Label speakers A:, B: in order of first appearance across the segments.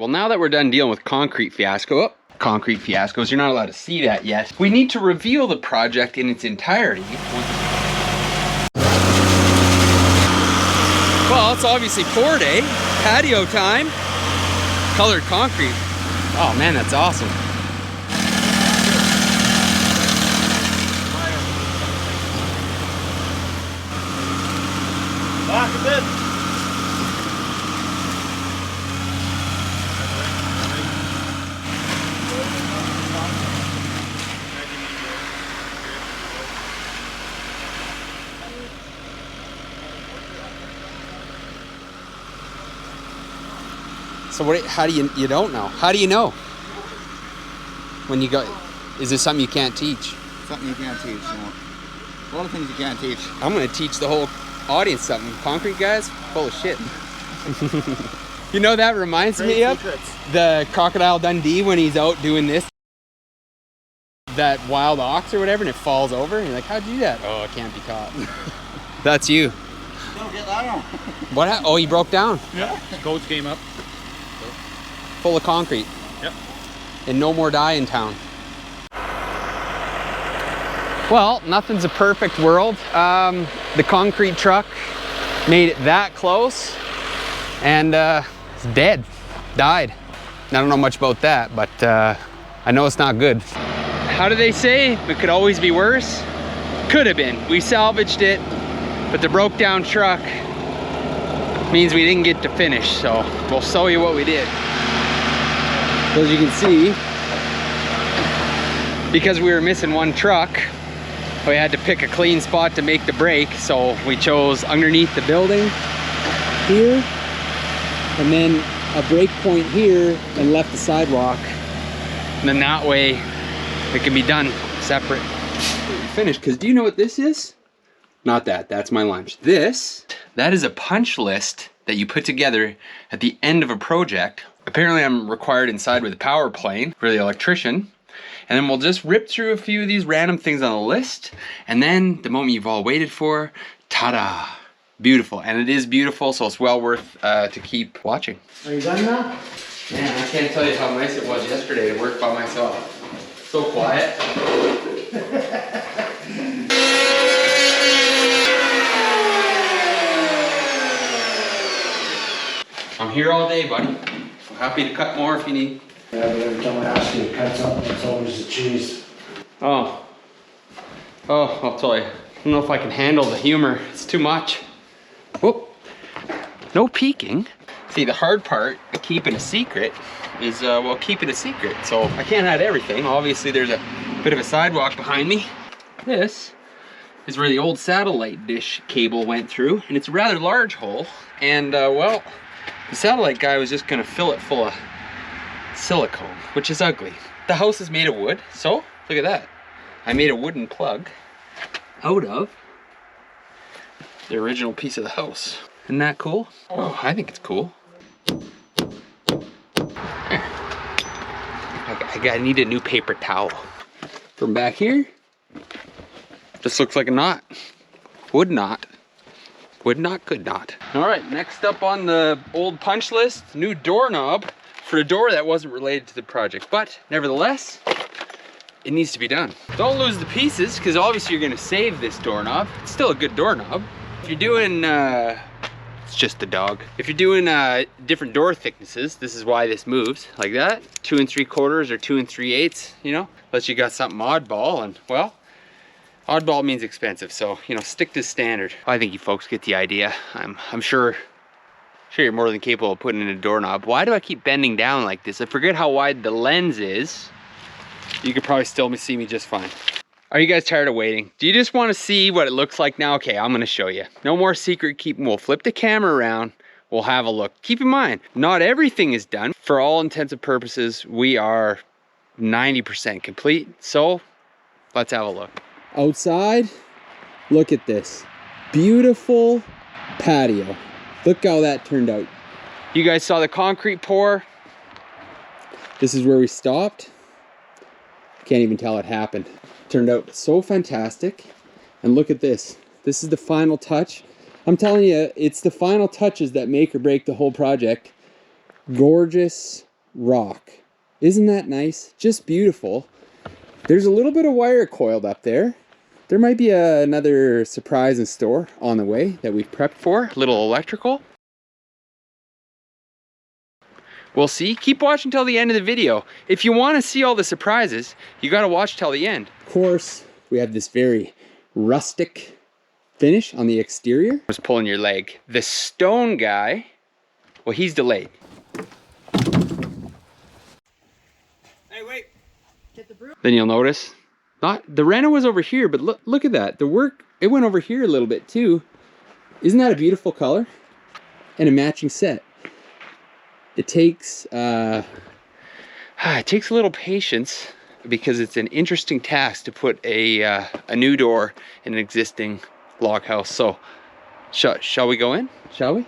A: well, now that we're done dealing with concrete fiascos, you're not allowed to see that yet. We need to reveal the project in its entirety. Well, it's obviously pour day, patio time, colored concrete. Oh man, that's awesome.
B: Back a bit.
A: So what, how do you don't know? How do you know? When you go, is this something you can't teach?
B: Something you can't teach, you know. A lot of things you can't teach.
A: I'm gonna teach the whole audience something. Concrete guys, full of shit. You know, that reminds me of the Crocodile Dundee when he's out doing this, that wild ox or whatever, and it falls over. And you're like, how'd you do that? Oh, it can't be caught. That's you.
B: Don't get that on.
A: What? Oh, he broke down.
B: Yeah. Coach came up.
A: Full of concrete.
B: Yep.
A: And no more dye in town. Well, nothing's a perfect world. The concrete truck made it that close and it's dead, died. I don't know much about that, but I know it's not good. How do they say? It could always be worse? Could have been. We salvaged it, but the broke down truck means we didn't get to finish, so we'll show you what we did. So as you can see, because we were missing one truck, we had to pick a clean spot to make the break, so we chose underneath the building here, and then a break point here, and left the sidewalk. And then that way, it can be done separate. Finished, because do you know what this is? Not that, that's my lunch. That is a punch list that you put together at the end of a project. Apparently I'm required inside with a power plane for the electrician. And then we'll just rip through a few of these random things on the list. And then the moment you've all waited for, ta-da! Beautiful, and it is beautiful, so it's well worth to keep watching.
C: Are you done now?
A: Man, I can't tell you how nice it was yesterday to work by myself. So quiet. I'm here all day, buddy. I'm happy to cut more if you need.
C: Yeah, but every time I ask you to cut something, it's always the cheese.
A: Oh, I'll tell you. I don't know if I can handle the humor. It's too much. Whoop. No peeking. See, the hard part of keeping a secret is, well, keeping a secret. So I can't hide everything. Obviously, there's a bit of a sidewalk behind me. This is where the old satellite dish cable went through, and it's a rather large hole. And, well, the satellite guy was just gonna fill it full of silicone, which is ugly. The house is made of wood, so look at that. I made a wooden plug out of the original piece of the house. Isn't that cool? Oh, I think it's cool. I need a new paper towel. From back here, this looks like a knot. Wood knot. Would not, could not. All right, next up on the old punch list, new doorknob for a door that wasn't related to the project, but nevertheless, it needs to be done. Don't lose the pieces, because obviously you're gonna save this doorknob. It's still a good doorknob. If you're doing, it's just the dog. If you're doing different door thicknesses, this is why this moves, like that. 2 3/4 or 2 3/8, you know? Unless you got something oddball, and well, oddball means expensive, so, you know, stick to standard. I think you folks get the idea. I'm sure you're more than capable of putting in a doorknob. Why do I keep bending down like this? I forget how wide the lens is. You could probably still see me just fine. Are you guys tired of waiting? Do you just want to see what it looks like now? Okay, I'm gonna show you. No more secret keeping. We'll flip the camera around. We'll have a look. Keep in mind, not everything is done. For all intents and purposes, we are 90% complete. So let's have a look. Outside, look at this. Beautiful patio. Look how that turned out. You guys saw the concrete pour. This is where we stopped. Can't even tell it happened. Turned out so fantastic. And look at this. This is the final touch. I'm telling you, it's the final touches that make or break the whole project. Gorgeous rock. Isn't that nice? Just beautiful. There's a little bit of wire coiled up there. There might be another surprise in store on the way that we've prepped for. A little electrical. We'll see. Keep watching till the end of the video. If you want to see all the surprises, you got to watch till the end. Of course, we have this very rustic finish on the exterior. I was pulling your leg. The stone guy, well, he's delayed.
B: Hey, wait.
D: Get the broom.
A: Then you'll notice, not the Reno was over here, but look at that. The work, it went over here a little bit too. Isn't that a beautiful color? And a matching set. It takes a little patience because it's an interesting task to put a new door in an existing log house. So, shall we go in? Shall we?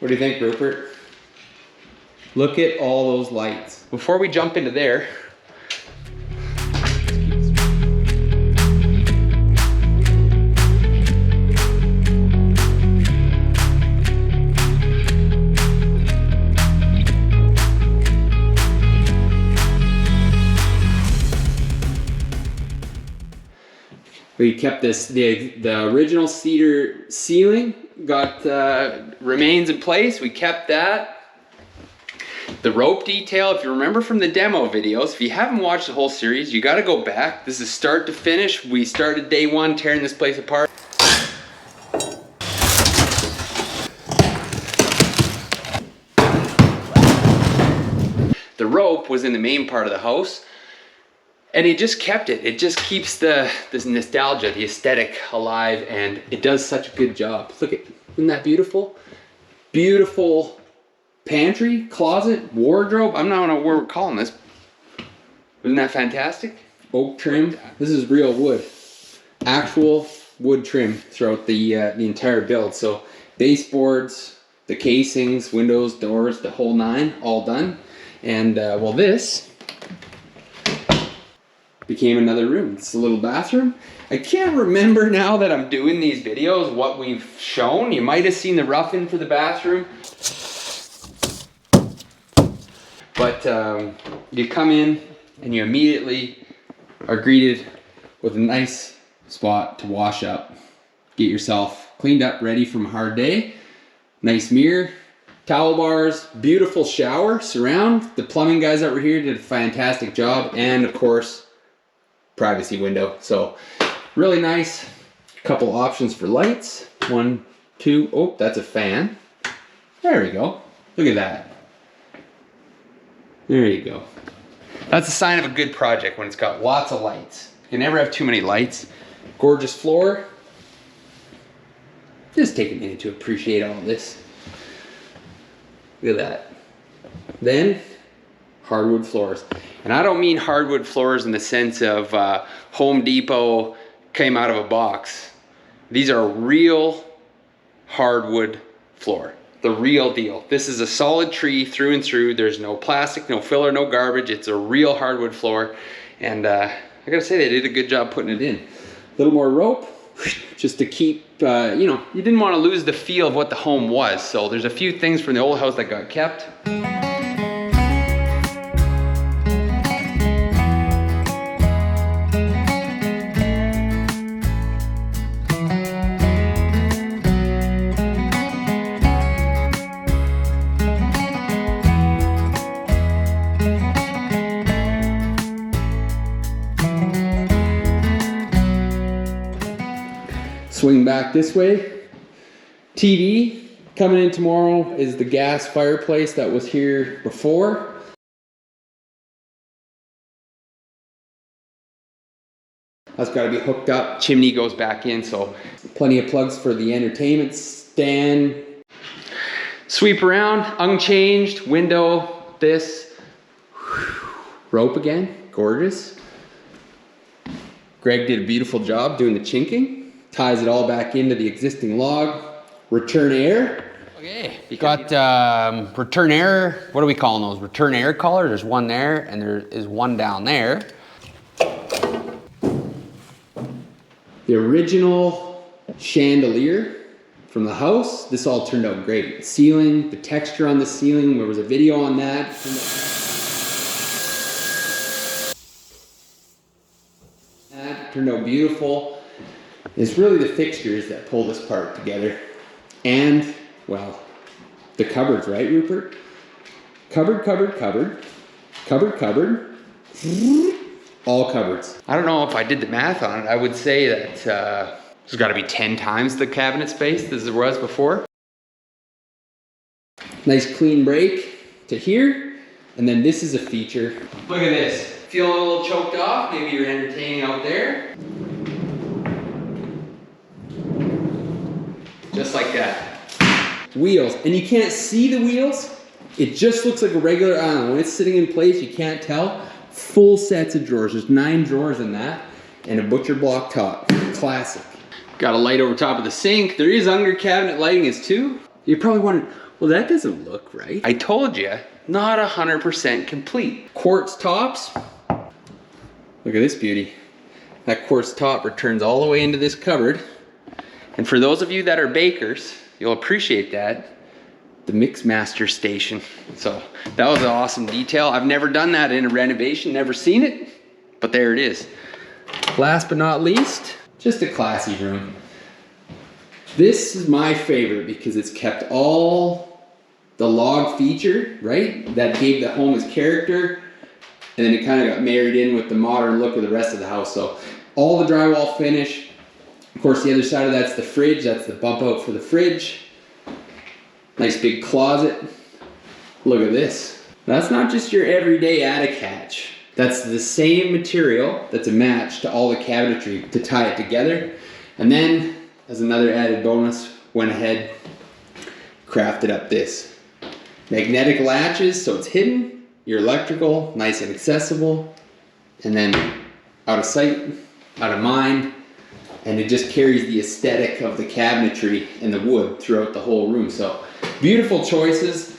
A: What do you think, Rupert? Look at all those lights. Before we jump into there, we kept the original cedar ceiling got remains in place. We kept that. The rope detail, if you remember from the demo videos, if you haven't watched the whole series, you got to go back. This is start to finish. We started day one tearing this place apart. The rope was in the main part of the house. And it just kept it. It just keeps this nostalgia, the aesthetic alive, and it does such a good job. Look at, isn't that beautiful? Beautiful pantry, closet, wardrobe. I'm not know what we're calling this. Isn't that fantastic? Oak trim. This is real wood. Actual wood trim throughout the entire build. So baseboards, the casings, windows, doors, the whole nine, all done. And well, this became another room. It's a little bathroom. I can't remember now that I'm doing these videos what we've shown. You might have seen the rough-in for the bathroom. But you come in and you immediately are greeted with a nice spot to wash up. Get yourself cleaned up, ready from a hard day. Nice mirror, towel bars, beautiful shower, surround. The plumbing guys over here did a fantastic job. And of course, privacy window. So really nice. Couple options for lights. 1, 2, oh, that's a fan. There we go. Look at that. There you go. That's a sign of a good project when it's got lots of lights. You can never have too many lights. Gorgeous floor. Just take a minute to appreciate all of this. Look at that. Then hardwood floors. And I don't mean hardwood floors in the sense of Home Depot came out of a box. These are real hardwood floor. The real deal. This is a solid tree through and through. There's no plastic, no filler, no garbage. It's a real hardwood floor. And I gotta say, they did a good job putting it in. A little more rope, just to keep, you know, you didn't want to lose the feel of what the home was. So there's a few things from the old house that got kept. Swing back this way. TV coming in tomorrow is the gas fireplace that was here before. That's got to be hooked up. Chimney goes back in, so plenty of plugs for the entertainment stand, Sweep around, unchanged, window, this. Rope again, gorgeous. Greg did a beautiful job doing the chinking. Ties it all back into the existing log. Return air. Okay, you got return air. What are we calling those? Return air collars. There's one there and there is one down there. The original chandelier from the house. This all turned out great. Ceiling, the texture on the ceiling, there was a video on that. That turned out beautiful. It's really the fixtures that pull this part together. And, well, the cupboards, right, Rupert? Cupboard, cupboard, cupboard. Cupboard, cupboard. All cupboards. I don't know if I did the math on it. I would say that there's got to be 10 times the cabinet space as there was before. Nice clean break to here. And then this is a feature. Look at this. Feeling a little choked off? Maybe you're entertaining out there. Just like that. Wheels. And you can't see the wheels. It just looks like a regular island. When it's sitting in place, you can't tell. Full sets of drawers. There's 9 drawers in that. And a butcher block top. Classic. Got a light over top of the sink. There is under cabinet lighting as too. You're probably wondering, well, that doesn't look right. I told you, not 100% complete. Quartz tops. Look at this beauty. That quartz top returns all the way into this cupboard. And for those of you that are bakers, you'll appreciate that. The mix master station. So that was an awesome detail. I've never done that in a renovation, never seen it, but there it is. Last but not least, just a classy room. This is my favorite because it's kept all the log feature, right? That gave the home its character. And then it kind of got married in with the modern look of the rest of the house. So all the drywall finish. Of course, the other side of that's the fridge. That's the bump out for the fridge. Nice big closet. Look at this. That's not just your everyday attic hatch. That's the same material that's a match to all the cabinetry to tie it together. And then, as another added bonus, went ahead, crafted up this. Magnetic latches, so it's hidden. Your electrical, nice and accessible. And then out of sight, out of mind. And it just carries the aesthetic of the cabinetry and the wood throughout the whole room. So beautiful choices.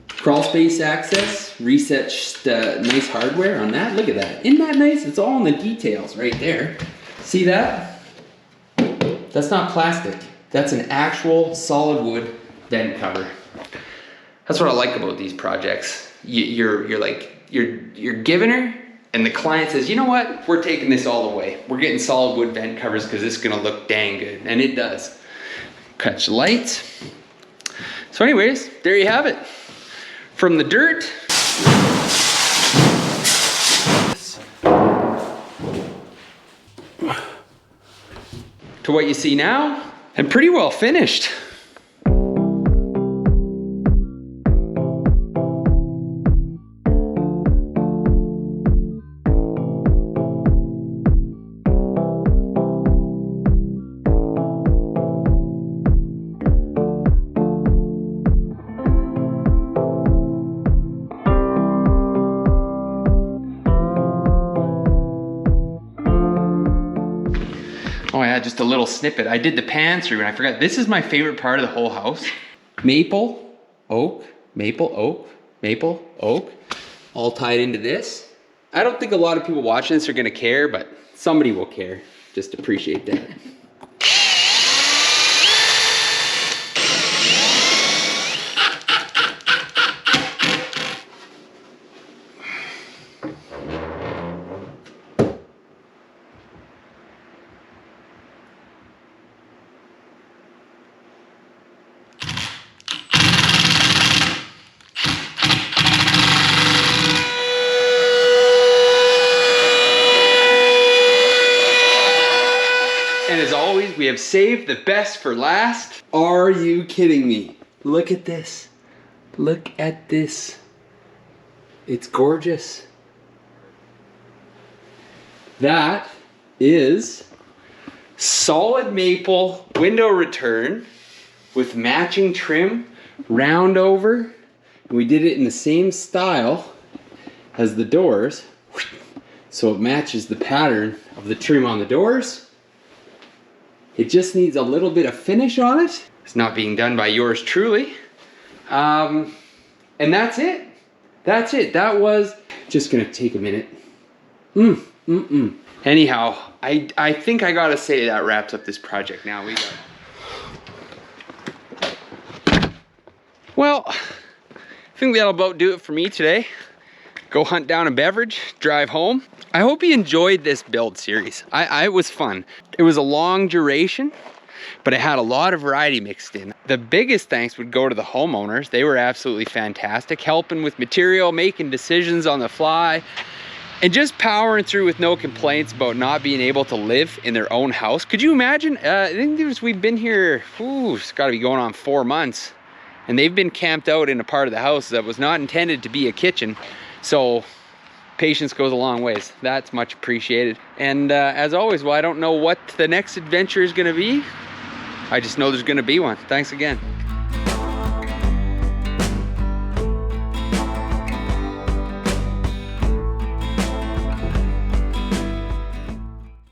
A: Crawl space access, reset nice hardware on that. Look at that. Isn't that nice? It's all in the details right there. See that? That's not plastic. That's an actual solid wood vent cover. That's what I like about these projects. You're giving her, and the client says, you know what? We're taking this all the way. We're getting solid wood vent covers because it's gonna look dang good, and it does. Catch the lights. So anyways, there you have it. From the dirt to what you see now, and pretty well finished. Oh yeah, just a little snippet. I did the pantry and I forgot. This is my favorite part of the whole house. Maple, oak, maple, oak, maple, oak, all tied into this. I don't think a lot of people watching this are gonna care, but somebody will care. Just appreciate that. And as always, we have saved the best for last. Are you kidding me? Look at this. Look at this. It's gorgeous. That is solid maple window return with matching trim, round over. And we did it in the same style as the doors. So it matches the pattern of the trim on the doors. It just needs a little bit of finish on it. It's not being done by yours truly. And that's it. That's it. That was just gonna take a minute. Anyhow, I think I gotta say that wraps up this project. Now we got. Well, I think that'll about do it for me today. Go hunt down a beverage, drive home. I hope you enjoyed this build series. It was fun. It was a long duration, but it had a lot of variety mixed in. The biggest thanks would go to the homeowners. They were absolutely fantastic, helping with material, making decisions on the fly, and just powering through with no complaints about not being able to live in their own house. Could you imagine? I think we've been here, it's gotta be going on 4 months, and they've been camped out in a part of the house that was not intended to be a kitchen. So patience goes a long ways. That's much appreciated. And as always, well, I don't know what the next adventure is gonna be. I just know there's gonna be one. Thanks again.